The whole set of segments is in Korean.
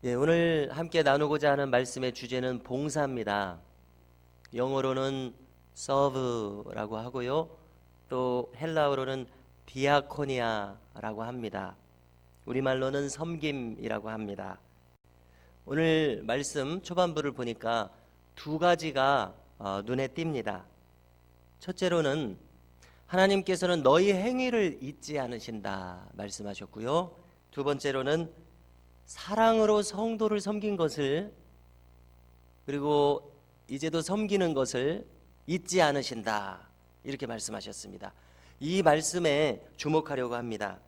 오늘 함께 나누고자 하는 말씀의 주제는 봉사입니다. 영어로는 serve라고 하고요. 또 헬라어로는 디아코니아라고 합니다. 우리말로는 섬김이라고 합니다. 오늘 말씀 초반부를 보니까 두 가지가 눈에 띕니다. 첫째로는 하나님께서는 너희 행위를 잊지 않으신다 말씀하셨고요. 두 번째로는 사랑으로 성도를 섬긴 것을, 그리고 이제도 섬기는 것을 잊지 않으신다 이렇게 말씀하셨습니다. 이 말씀에 주목하려고 합니다.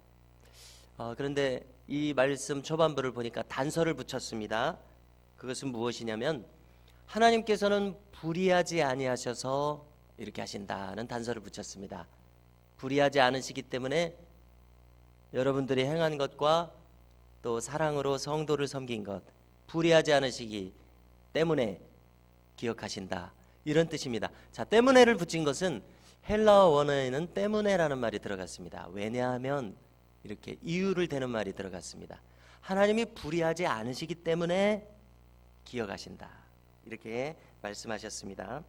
그런데 이 말씀 초반부를 보니까 단서를 붙였습니다. 그것은 무엇이냐면 하나님께서는 불의하지 아니하셔서 이렇게 하신다는 단서를 붙였습니다. 불의하지 않으시기 때문에 여러분들이 행한 것과 또 사랑으로 성도를 섬긴 것, 불의하지 않으시기 때문에 기억하신다 이런 뜻입니다. 자, 때문에를 붙인 것은 헬라어 원어에는 때문에라는 말이 들어갔습니다. 왜냐하면 이렇게 이유를 대는 말이 들어갔습니다. 하나님이 불의하지 않으시기 때문에 기억하신다 이렇게 말씀하셨습니다.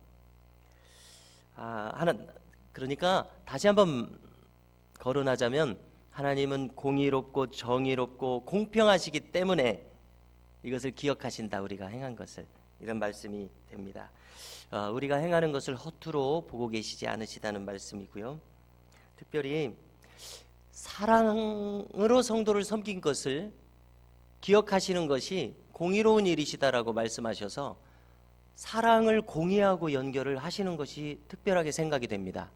그러니까 다시 한번 거론하자면 하나님은 공의롭고 정의롭고 공평하시기 때문에 이것을 기억하신다, 우리가 행한 것을, 이런 말씀이 됩니다. 우리가 행하는 것을 허투루 보고 계시지 않으시다는 말씀이고요. 특별히 사랑으로 성도를 섬긴 것을 기억하시는 것이 공의로운 일이시다라고 말씀하셔서 사랑을 공의하고 연결을 하시는 것이 특별하게 생각이 됩니다.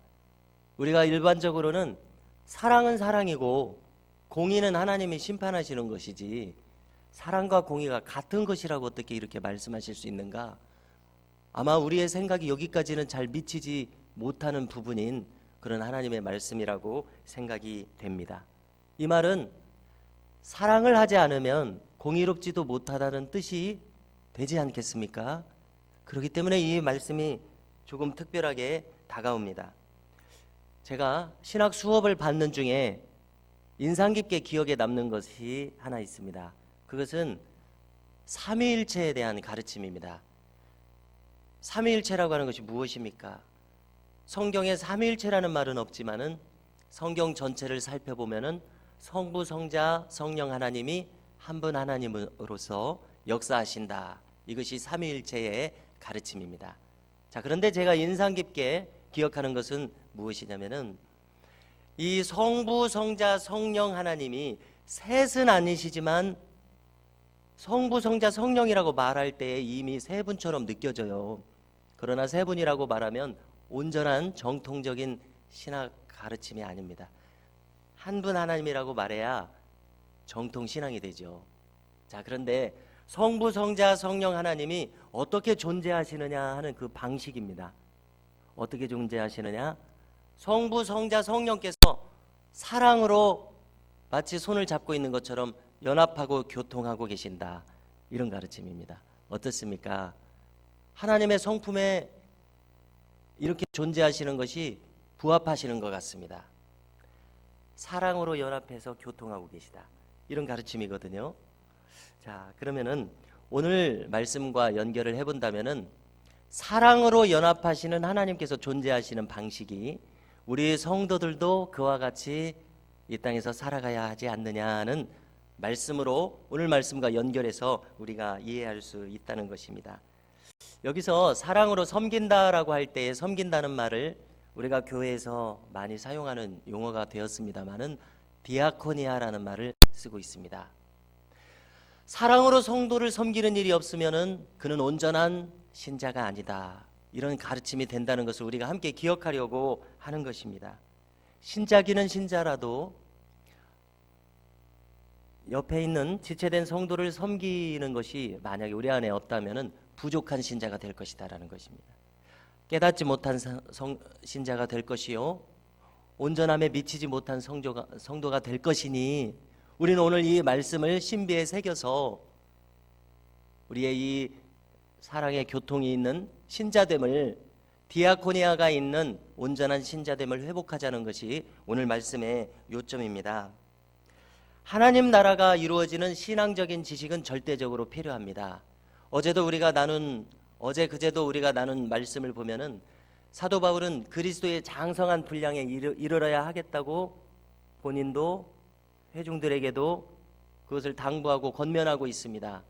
우리가 일반적으로는 사랑은 사랑이고 공의는 하나님이 심판하시는 것이지 사랑과 공의가 같은 것이라고 어떻게 이렇게 말씀하실 수 있는가? 아마 우리의 생각이 여기까지는 잘 미치지 못하는 부분인 그런 하나님의 말씀이라고 생각이 됩니다. 이 말은 사랑을 하지 않으면 공의롭지도 못하다는 뜻이 되지 않겠습니까? 그렇기 때문에 이 말씀이 조금 특별하게 다가옵니다. 제가 신학 수업을 받는 중에 인상 깊게 기억에 남는 것이 하나 있습니다. 그것은 삼위일체에 대한 가르침입니다. 삼위일체라고 하는 것이 무엇입니까? 성경에 삼위일체라는 말은 없지만은 성경 전체를 살펴보면은 성부, 성자, 성령 하나님이 한 분 하나님으로서 역사하신다. 이것이 삼위일체의 가르침입니다. 자, 그런데 제가 인상 깊게 기억하는 것은 무엇이냐면은 이 성부, 성자, 성령 하나님이 셋은 아니시지만 성부, 성자, 성령이라고 말할 때에 이미 세 분처럼 느껴져요. 그러나 세 분이라고 말하면 온전한 정통적인 신학 가르침이 아닙니다. 한 분 하나님이라고 말해야 정통 신앙이 되죠. 자, 그런데 성부, 성자, 성령 하나님이 어떻게 존재하시느냐 하는 그 방식입니다. 어떻게 존재하시느냐? 성부, 성자, 성령께서 사랑으로 마치 손을 잡고 있는 것처럼 연합하고 교통하고 계신다. 이런 가르침입니다. 어떻습니까? 하나님의 성품에 이렇게 존재하시는 것이 부합하시는 것 같습니다. 사랑으로 연합해서 교통하고 계시다. 이런 가르침이거든요. 자, 그러면은 오늘 말씀과 연결을 해본다면은 사랑으로 연합하시는 하나님께서 존재하시는 방식이 우리 성도들도 그와 같이 이 땅에서 살아가야 하지 않느냐는 말씀으로 오늘 말씀과 연결해서 우리가 이해할 수 있다는 것입니다. 여기서 사랑으로 섬긴다라고 할 때에 섬긴다는 말을 우리가 교회에서 많이 사용하는 용어가 되었습니다마는 디아코니아라는 말을 쓰고 있습니다. 사랑으로 성도를 섬기는 일이 없으면은 그는 온전한 신자가 아니다. 이런 가르침이 된다는 것을 우리가 함께 기억하려고 하는 것입니다. 신자기는 신자라도 옆에 있는 지체된 성도를 섬기는 것이 만약에 우리 안에 없다면은 부족한 신자가 될 것이다라는 것입니다. 깨닫지 못한 신자가 될 것이요, 온전함에 미치지 못한 성도가 될 것이니 우리는 오늘 이 말씀을 신비에 새겨서 우리의 이 사랑의 교통이 있는 신자됨을, 디아코니아가 있는 온전한 신자됨을 회복하자는 것이 오늘 말씀의 요점입니다. 하나님 나라가 이루어지는 신앙적인 지식은 절대적으로 필요합니다. 어제 그제도 우리가 나눈 말씀을 보면은 사도 바울은 그리스도의 장성한 분량에 이르러야 하겠다고 본인도 회중들에게도 그것을 당부하고 권면하고 있습니다.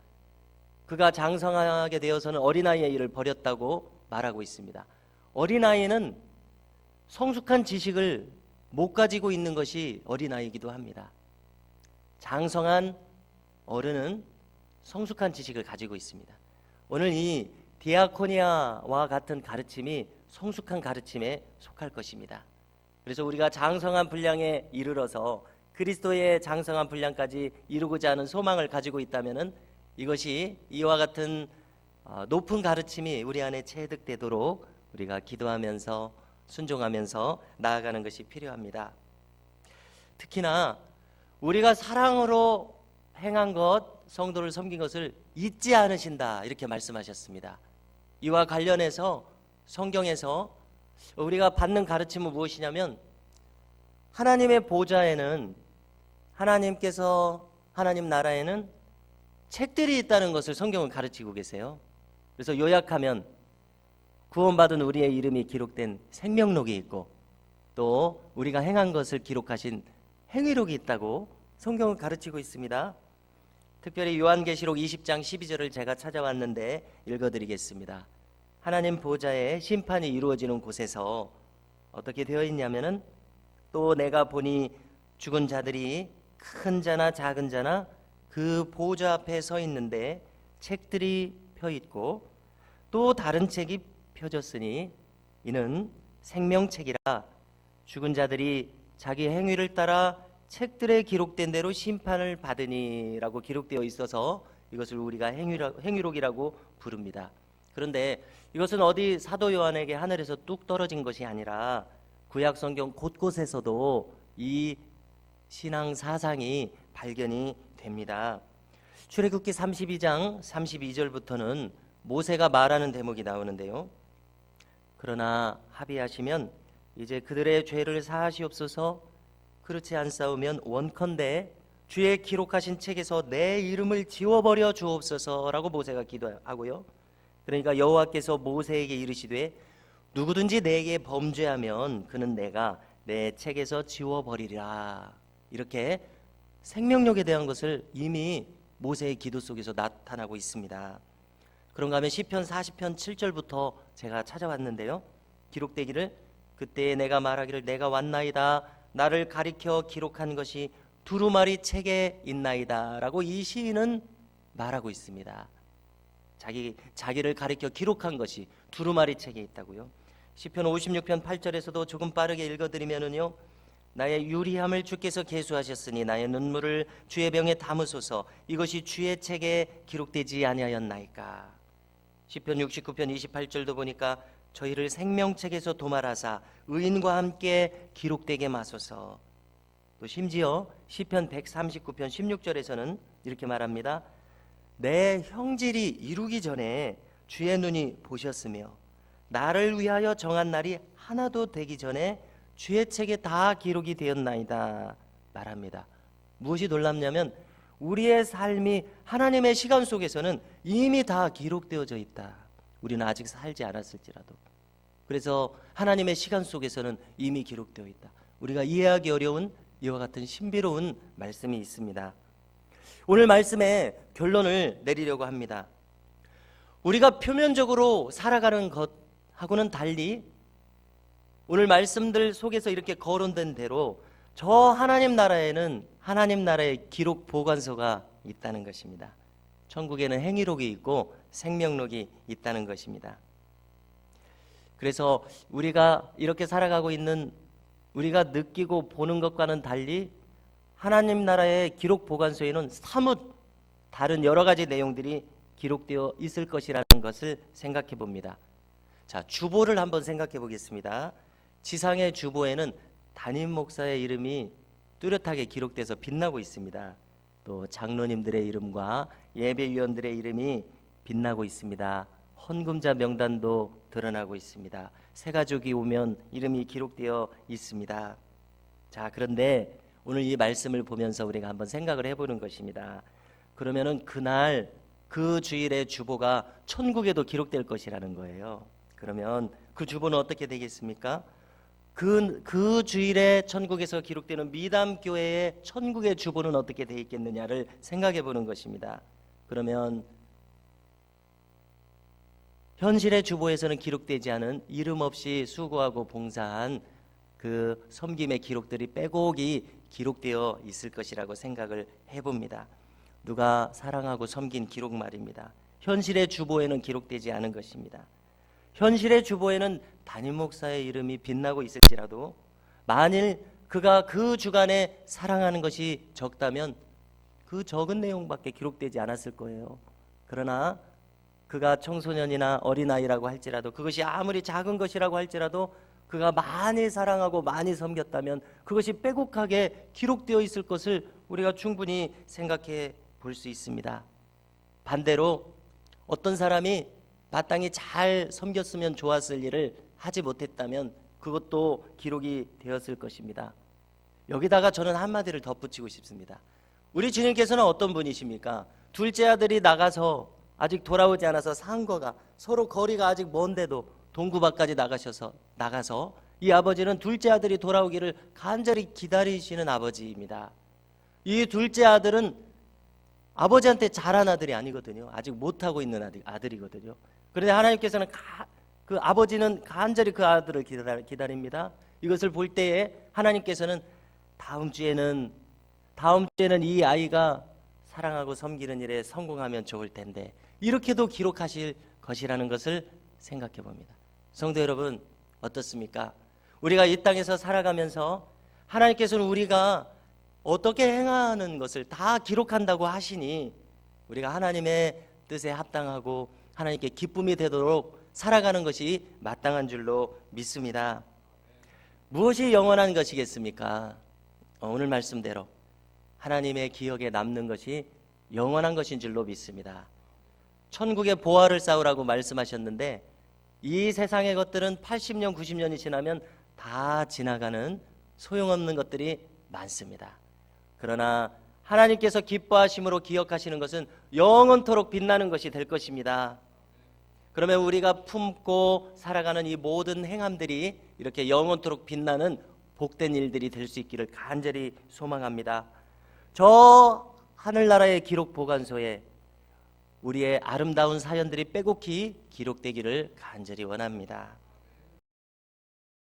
그가 장성하게 되어서는 어린아이의 일을 버렸다고 말하고 있습니다. 어린아이는 성숙한 지식을 못 가지고 있는 것이 어린아이이기도 합니다. 장성한 어른은 성숙한 지식을 가지고 있습니다. 오늘 이 디아코니아와 같은 가르침이 성숙한 가르침에 속할 것입니다. 그래서 우리가 장성한 분량에 이르러서 그리스도의 장성한 분량까지 이루고자 하는 소망을 가지고 있다면은 이것이 이와 같은 높은 가르침이 우리 안에 체득되도록 우리가 기도하면서 순종하면서 나아가는 것이 필요합니다. 특히나 우리가 사랑으로 행한 것, 성도를 섬긴 것을 잊지 않으신다 이렇게 말씀하셨습니다. 이와 관련해서 성경에서 우리가 받는 가르침은 무엇이냐면 하나님의 보좌에는 하나님 나라에는 책들이 있다는 것을 성경은 가르치고 계세요. 그래서 요약하면 구원받은 우리의 이름이 기록된 생명록이 있고 또 우리가 행한 것을 기록하신 행위록이 있다고 성경은 가르치고 있습니다. 특별히 요한계시록 20장 12절을 제가 찾아왔는데 읽어드리겠습니다. 하나님 보좌에 심판이 이루어지는 곳에서 어떻게 되어 있냐면은 또 내가 보니 죽은 자들이 큰 자나 작은 자나 그 보좌 앞에 서 있는데 책들이 펴 있고 또 다른 책이 펴졌으니 이는 생명책이라 죽은 자들이 자기 행위를 따라 책들에 기록된 대로 심판을 받으니라고 기록되어 있어서 이것을 우리가 행위록이라고 부릅니다. 그런데 이것은 어디 사도 요한에게 하늘에서 뚝 떨어진 것이 아니라 구약 성경 곳곳에서도 이 신앙 사상이 발견이 됩니다. 출애굽기 32장 32절부터는 모세가 말하는 대목이 나오는데요. 그러나 합의하시면 이제 그들의 죄를 사하시옵소서. 그렇지 않사오면 원컨대 주의 기록하신 책에서 내 이름을 지워버려 주옵소서라고 모세가 기도하고요. 그러니까 여호와께서 모세에게 이르시되 누구든지 내게 범죄하면 그는 내가 내 책에서 지워버리리라. 이렇게 생명력에 대한 것을 이미 모세의 기도 속에서 나타나고 있습니다. 그런가 하면 시편 40편 7절부터 제가 찾아왔는데요. 기록되기를 그때 내가 말하기를 내가 왔나이다 나를 가리켜 기록한 것이 두루마리 책에 있나이다 라고 이 시인은 말하고 있습니다. 자기를 가리켜 기록한 것이 두루마리 책에 있다고요. 시편 56편 8절에서도 조금 빠르게 읽어드리면은요. 나의 유리함을 주께서 계수하셨으니 나의 눈물을 주의 병에 담으소서. 이것이 주의 책에 기록되지 아니하였나이까. 시편 69편 28절도 보니까 저희를 생명책에서 도말하사 의인과 함께 기록되게 마소서. 또 심지어 시편 139편 16절에서는 이렇게 말합니다. 내 형질이 이루기 전에 주의 눈이 보셨으며 나를 위하여 정한 날이 하나도 되기 전에 주의 책에 다 기록이 되었나이다 말합니다. 무엇이 놀랍냐면 우리의 삶이 하나님의 시간 속에서는 이미 다 기록되어져 있다. 우리는 아직 살지 않았을지라도. 그래서 하나님의 시간 속에서는 이미 기록되어 있다. 우리가 이해하기 어려운 이와 같은 신비로운 말씀이 있습니다. 오늘 말씀의 결론을 내리려고 합니다. 우리가 표면적으로 살아가는 것하고는 달리 오늘 말씀들 속에서 이렇게 거론된 대로 저 하나님 나라에는 하나님 나라의 기록 보관소가 있다는 것입니다. 천국에는 행위록이 있고 생명록이 있다는 것입니다. 그래서 우리가 이렇게 살아가고 있는 우리가 느끼고 보는 것과는 달리 하나님 나라의 기록 보관소에는 사뭇 다른 여러 가지 내용들이 기록되어 있을 것이라는 것을 생각해 봅니다. 자, 주보를 한번 생각해 보겠습니다. 지상의 주보에는 담임 목사의 이름이 뚜렷하게 기록돼서 빛나고 있습니다. 또 장로님들의 이름과 예배위원들의 이름이 빛나고 있습니다. 헌금자 명단도 드러나고 있습니다. 새가족이 오면 이름이 기록되어 있습니다. 자, 그런데 오늘 이 말씀을 보면서 우리가 한번 생각을 해보는 것입니다. 그러면은 그날 그 주일의 주보가 천국에도 기록될 것이라는 거예요. 그러면 그 주보는 어떻게 되겠습니까? 그 주일에 천국에서 기록되는 미담교회의 천국의 주보는 어떻게 되어 있겠느냐를 생각해 보는 것입니다. 그러면 현실의 주보에서는 기록되지 않은 이름 없이 수고하고 봉사한 그 섬김의 기록들이 빼곡히 기록되어 있을 것이라고 생각을 해봅니다. 누가 사랑하고 섬긴 기록 말입니다. 현실의 주보에는 기록되지 않은 것입니다. 현실의 주보에는 담임 목사의 이름이 빛나고 있을지라도 만일 그가 그 주간에 사랑하는 것이 적다면 그 적은 내용밖에 기록되지 않았을 거예요. 그러나 그가 청소년이나 어린아이라고 할지라도 그것이 아무리 작은 것이라고 할지라도 그가 많이 사랑하고 많이 섬겼다면 그것이 빼곡하게 기록되어 있을 것을 우리가 충분히 생각해 볼 수 있습니다. 반대로 어떤 사람이 마땅히 잘 섬겼으면 좋았을 일을 하지 못했다면 그것도 기록이 되었을 것입니다. 여기다가 저는 한마디를 덧붙이고 싶습니다. 우리 주님께서는 어떤 분이십니까? 둘째 아들이 나가서 아직 돌아오지 않아서 상거가 서로 거리가 아직 먼데도 동구밭까지 나가서 이 아버지는 둘째 아들이 돌아오기를 간절히 기다리시는 아버지입니다. 이 둘째 아들은 아버지한테 잘한 아들이 아니거든요. 아직 못하고 있는 아들이거든요. 그런데 하나님께서는 그 아버지는 간절히 그 아들을 기다립니다. 이것을 볼 때에 하나님께서는 다음 주에는 이 아이가 사랑하고 섬기는 일에 성공하면 좋을 텐데 이렇게도 기록하실 것이라는 것을 생각해 봅니다. 성도 여러분 어떻습니까? 우리가 이 땅에서 살아가면서 하나님께서는 우리가 어떻게 행하는 것을 다 기록한다고 하시니 우리가 하나님의 뜻에 합당하고 하나님께 기쁨이 되도록 살아가는 것이 마땅한 줄로 믿습니다. 무엇이 영원한 것이겠습니까? 오늘 말씀대로 하나님의 기억에 남는 것이 영원한 것인 줄로 믿습니다. 천국의 보화를 쌓으라고 말씀하셨는데 이 세상의 것들은 80년, 90년이 지나면 다 지나가는 소용없는 것들이 많습니다. 그러나 하나님께서 기뻐하심으로 기억하시는 것은 영원토록 빛나는 것이 될 것입니다. 그러면 우리가 품고 살아가는 이 모든 행함들이 이렇게 영원토록 빛나는 복된 일들이 될 수 있기를 간절히 소망합니다. 저 하늘나라의 기록 보관소에 우리의 아름다운 사연들이 빼곡히 기록되기를 간절히 원합니다.